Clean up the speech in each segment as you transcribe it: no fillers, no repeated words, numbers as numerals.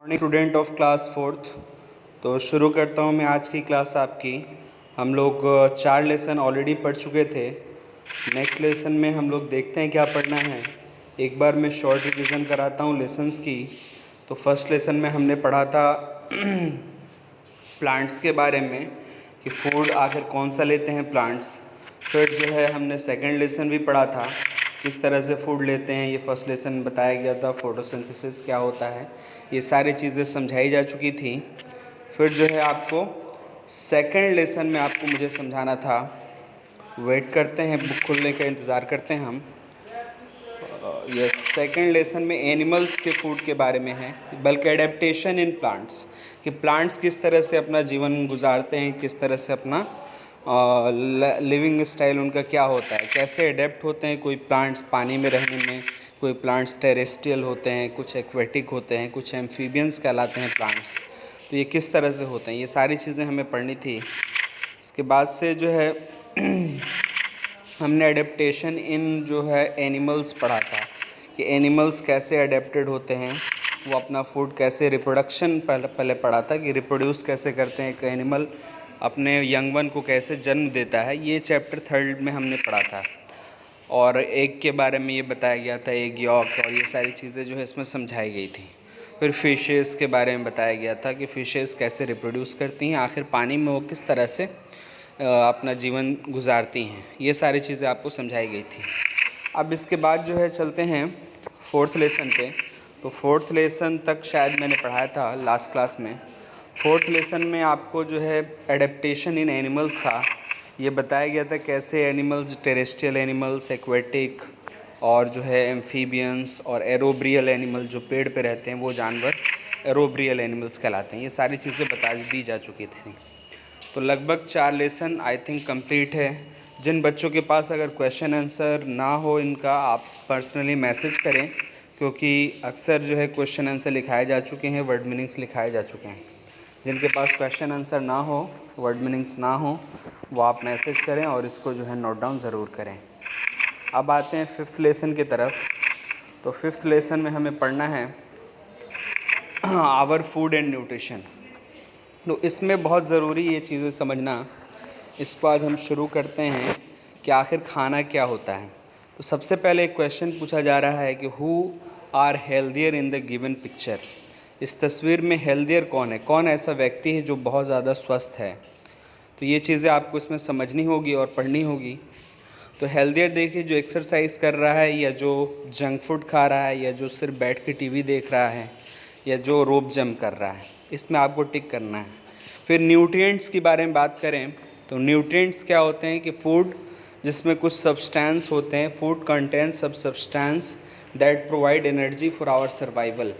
Morning student of class fourth. तो शुरू करता हूँ मैं आज की क्लास आपकी। हम लोग 4 लेसन ऑलरेडी पढ़ चुके थे। नेक्स्ट लेसन में हम लोग देखते हैं क्या पढ़ना है। एक बार मैं शॉर्ट रिवीजन कराता हूँ लेसन्स की। तो फर्स्ट लेसन में हमने पढ़ा था प्लांट्स के बारे में कि फूड आखिर कौन सा लेते हैं प्लांट्स। फिर जो है हमने सेकंड लेसन भी पढ़ा था किस तरह से फूड लेते हैं। ये फर्स्ट लेसन बताया गया था, फोटोसिंथेसिस क्या होता है, ये सारी चीज़ें समझाई जा चुकी थी। फिर जो है आपको सेकंड लेसन में आपको मुझे समझाना था। वेट करते हैं, बुक खुलने का इंतज़ार करते हैं हम। ये सेकंड लेसन में एनिमल्स के फूड के बारे में है, बल्कि एडेप्टेशन इन प्लांट्स, कि प्लांट्स किस तरह से अपना जीवन गुजारते हैं, किस तरह से अपना लिविंग स्टाइल उनका क्या होता है, कैसे अडेप्ट होते हैं। कोई प्लांट्स पानी में रहने में, कोई प्लांट्स टेरेस्ट्रियल होते हैं, कुछ एक्वेटिक होते हैं, कुछ एम्फीबियंस कहलाते हैं प्लांट्स। तो ये किस तरह से होते हैं, ये सारी चीज़ें हमें पढ़नी थी। इसके बाद से जो है हमने अडेप्टेशन इन जो है एनिमल्स पढ़ा था कि एनिमल्स कैसे अडेप्टेड होते हैं, वो अपना फूड कैसे, रिप्रोडक्शन पहले पढ़ा था कि रिप्रोड्यूस कैसे करते हैं, एक एनिमल अपने यंग वन को कैसे जन्म देता है। ये चैप्टर थर्ड में हमने पढ़ा था। और एग के बारे में ये बताया गया था, एग यॉक, और ये सारी चीज़ें जो है इसमें समझाई गई थी। फिर फिशेस के बारे में बताया गया था कि फिशेस कैसे रिप्रोड्यूस करती हैं, आखिर पानी में वो किस तरह से अपना जीवन गुजारती हैं। ये सारी चीज़ें आपको समझाई गई थी। अब इसके बाद जो है चलते हैं फोर्थ लेसन पे। तो फोर्थ लेसन तक शायद मैंने पढ़ाया था लास्ट क्लास में। फोर्थ लेसन में आपको जो है एडेप्टेशन इन एनिमल्स था। ये बताया गया था कैसे एनिमल्स, टेरेस्ट्रियल एनिमल्स, एक्वेटिक और जो है एम्फीबियंस और एरोब्रियल एनिमल जो पेड़ पे रहते हैं वो जानवर एरोब्रियल एनिमल्स कहलाते हैं। ये सारी चीज़ें बता दी जा चुकी थी। तो लगभग 4 लेसन आई थिंक कंप्लीट है। जिन बच्चों के पास अगर क्वेश्चन आंसर ना हो इनका, आप पर्सनली मैसेज करें, क्योंकि अक्सर जो है क्वेश्चन आंसर लिखाए जा चुके हैं, वर्ड मीनिंग्स लिखाए जा चुके हैं। जिनके पास क्वेश्चन आंसर ना हो, वर्ड मीनिंग्स ना हो, वो आप मैसेज करें और इसको जो है नोट डाउन ज़रूर करें। अब आते हैं फिफ्थ लेसन की तरफ। तो फिफ्थ लेसन में हमें पढ़ना है आवर फूड एंड न्यूट्रिशन। तो इसमें बहुत ज़रूरी ये चीज़ें समझना। इसको आज हम शुरू करते हैं कि आखिर खाना क्या होता है। तो सबसे पहले एक क्वेश्चन पूछा जा रहा है कि who are healthier in the given picture. इस तस्वीर में हेल्दियर कौन है, कौन ऐसा व्यक्ति है जो बहुत ज़्यादा स्वस्थ है। तो ये चीज़ें आपको इसमें समझनी होगी और पढ़नी होगी। तो हेल्दियर देखिए, जो एक्सरसाइज कर रहा है, या जो जंक फूड खा रहा है, या जो सिर्फ बैठ के टीवी देख रहा है, या जो रोप जंप कर रहा है, इसमें आपको टिक करना है। फिर न्यूट्रिएंट्स के बारे में बात करें तो न्यूट्रिएंट्स क्या होते हैं कि फूड जिसमें कुछ सब्सटेंस होते हैं, फूड कंटेन्स सब substance that provide energy for our survival,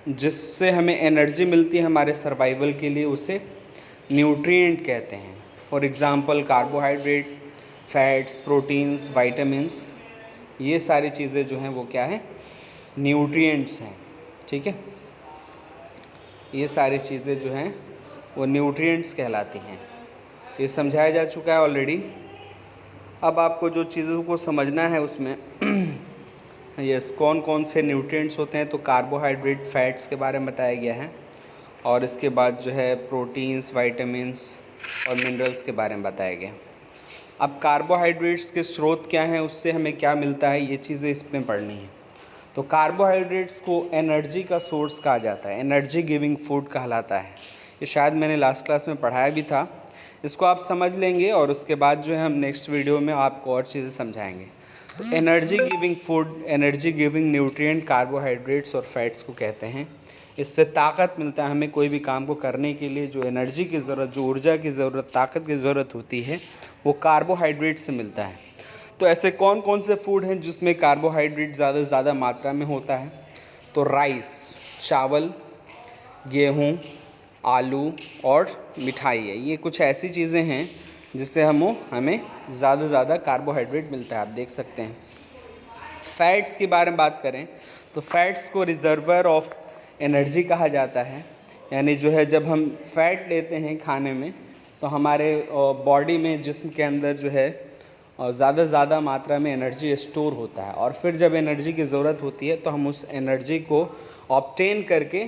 जिससे हमें एनर्जी मिलती है हमारे सर्वाइवल के लिए, उसे न्यूट्रिएंट कहते हैं। For example carbohydrate, fats, proteins, vitamins, ये सारी चीज़ें जो हैं वो क्या है, न्यूट्रिएंट्स हैं। ठीक है, ये सारी चीज़ें जो हैं वो न्यूट्रिएंट्स कहलाती हैं। तो ये समझाया जा चुका है ऑलरेडी। अब आपको जो चीज़ों को समझना है उसमें यस, कौन कौन से न्यूट्रिएंट्स होते हैं। तो कार्बोहाइड्रेट, फैट्स के बारे में बताया गया है, और इसके बाद जो है प्रोटीन्स, वाइटामिन्स और मिनरल्स के बारे में बताया गया। अब कार्बोहाइड्रेट्स के स्रोत क्या हैं, उससे हमें क्या मिलता है, ये चीज़ें इसमें पढ़नी है। तो कार्बोहाइड्रेट्स को एनर्जी का सोर्स कहा जाता है, एनर्जी गिविंग फूड कहलाता है। ये शायद मैंने लास्ट क्लास में पढ़ाया भी था। इसको आप समझ लेंगे और उसके बाद जो है हम नेक्स्ट वीडियो में आपको और चीज़ें समझाएंगे। तो energy giving food, energy giving nutrient carbohydrates और फैट्स को कहते हैं। इससे ताकत मिलता है हमें कोई भी काम को करने के लिए। जो एनर्जी की ज़रूरत, जो ऊर्जा की ज़रूरत, ताकत की ज़रूरत होती है, वो कार्बोहाइड्रेट से मिलता है। तो ऐसे कौन कौन से फूड हैं जिसमें कार्बोहाइड्रेट ज़्यादा से ज़्यादा मात्रा में होता है। तो राइस, चावल, गेहूँ, आलू और मिठाई है। ये कुछ ऐसी चीज़ें हैं जिससे हमें ज़्यादा से ज़्यादा कार्बोहाइड्रेट मिलता है, आप देख सकते हैं। फैट्स के बारे में बात करें तो फैट्स को रिजर्वर ऑफ एनर्जी कहा जाता है। यानी जो है जब हम फैट लेते हैं खाने में तो हमारे बॉडी में, जिस्म के अंदर जो है ज़्यादा से ज़्यादा मात्रा में एनर्जी स्टोर होता है, और फिर जब एनर्जी की ज़रूरत होती है तो हम उस एनर्जी को ऑब्टेन करके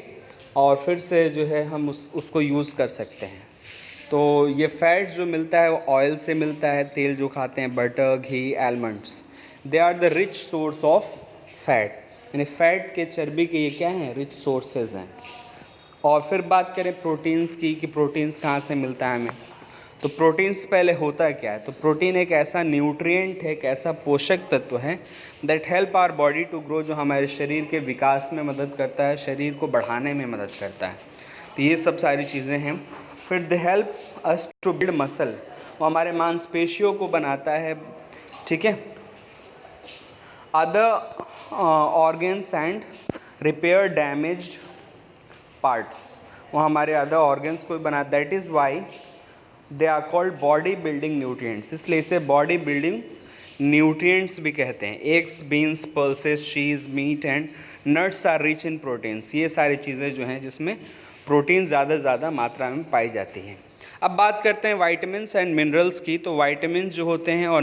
और फिर से जो है हम उसको यूज़ कर सकते हैं। तो ये फैट जो मिलता है वो ऑयल से मिलता है, तेल जो खाते हैं butter, ghee, almonds, they are the rich source of fat, यानी फैट के, चर्बी के ये क्या हैं, रिच सोर्सेज हैं। और फिर बात करें प्रोटीन्स की कि प्रोटीन्स कहाँ से मिलता है हमें, तो प्रोटीन्स पहले होता क्या है, तो प्रोटीन एक ऐसा न्यूट्रिएंट है, एक ऐसा पोषक तत्व है that help our body to grow, जो हमारे शरीर के विकास में मदद करता है, शरीर को बढ़ाने में मदद करता है। तो ये सब सारी चीज़ें हैं। फिर they help us to build muscle, वो हमारे मांसपेशियों को बनाता है, ठीक है। Other organs and repair damaged parts, वो हमारे अदर ऑर्गन्स को भी बनाता, that is why they are called body building nutrients, इसलिए इसे बॉडी बिल्डिंग न्यूट्रिएंट्स भी कहते हैं। Eggs, beans, pulses, cheese, meat and nuts are rich in proteins, ये सारी चीज़ें जो हैं जिसमें प्रोटीन ज़्यादा से ज़्यादा मात्रा में पाई जाती हैं। अब बात करते हैं वाइटामिन्स एंड मिनरल्स की। तो वाइटामिन्स जो होते हैं और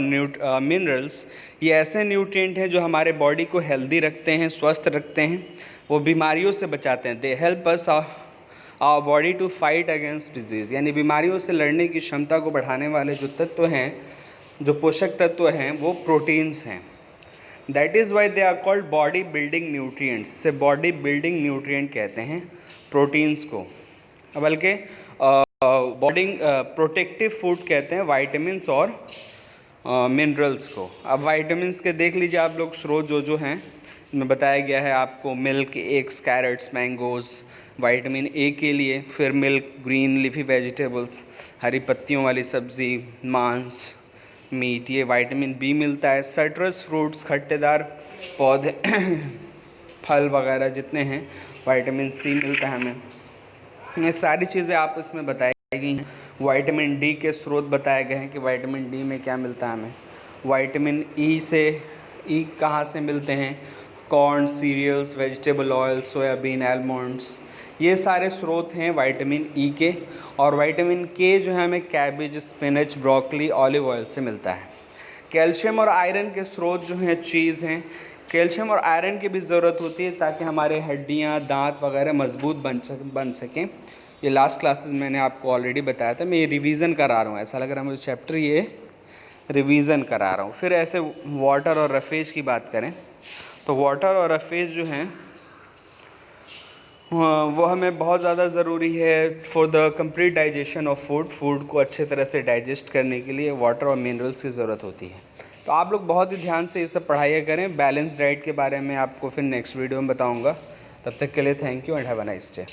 मिनरल्स, ये ऐसे न्यूट्रिएंट हैं जो हमारे बॉडी को हेल्दी रखते हैं, स्वस्थ रखते हैं, वो बीमारियों से बचाते हैं। They help us our body to fight against disease, यानी बीमारियों से लड़ने की क्षमता को बढ़ाने वाले जो तत्व हैं, जो पोषक तत्व हैं, वो प्रोटीन्स हैं। That is why they are called body building nutrients, से बॉडी बिल्डिंग न्यूट्रिएंट कहते हैं प्रोटीन्स को, बल्कि बॉडी प्रोटेक्टिव फूड कहते हैं वाइटामिन्स और मिनरल्स को। अब वाइटामिन्स के देख लीजिए आप लोग स्रोत जो हैं, में बताया गया है आपको milk, eggs, carrots, mangoes vitamin A के लिए, फिर मिल्क, ग्रीन लीफी वेजिटेबल्स, हरी पत्तियों वाली सब्ज़ी, मांस, मीट, ये विटामिन बी मिलता है। सिट्रस फ्रूट्स, खट्टेदार पौधे फल वगैरह जितने हैं, विटामिन सी मिलता है हमें। ये सारी चीज़ें आप इसमें बताई गई हैं। विटामिन डी के स्रोत बताए गए हैं कि विटामिन डी में क्या मिलता है हमें। विटामिन ई कहाँ से मिलते हैं, corn, cereals, vegetable oil, soybean, almonds, ये सारे स्रोत हैं विटामिन ई के। और विटामिन के जो है हमें cabbage, spinach, broccoli, olive oil से मिलता है। कैल्शियम और आयरन के स्रोत जो हैं चीज़ हैं। कैल्शियम और आयरन की भी ज़रूरत होती है ताकि हमारे हड्डियाँ, दांत वगैरह मजबूत बन सकें। ये लास्ट क्लासेस मैंने आपको ऑलरेडी बताया था, मैं ये रिवीजन करा रहा हूँ, ऐसा लग रहा है मुझे चैप्टर ये रिवीजन करा रहा हूँ। फिर ऐसे वाटर और रफेज की बात करें तो वाटर और रफेज जो हैं वो हमें बहुत ज़्यादा ज़रूरी है for the complete digestion of food को अच्छे तरह से डाइजेस्ट करने के लिए वाटर और मिनरल्स की ज़रूरत होती है। तो आप लोग बहुत ही ध्यान से ये सब पढ़ाइयाँ करें। बैलेंस डाइट के बारे में आपको फिर नेक्स्ट वीडियो में बताऊँगा। तब तक के लिए thank you and have a nice day.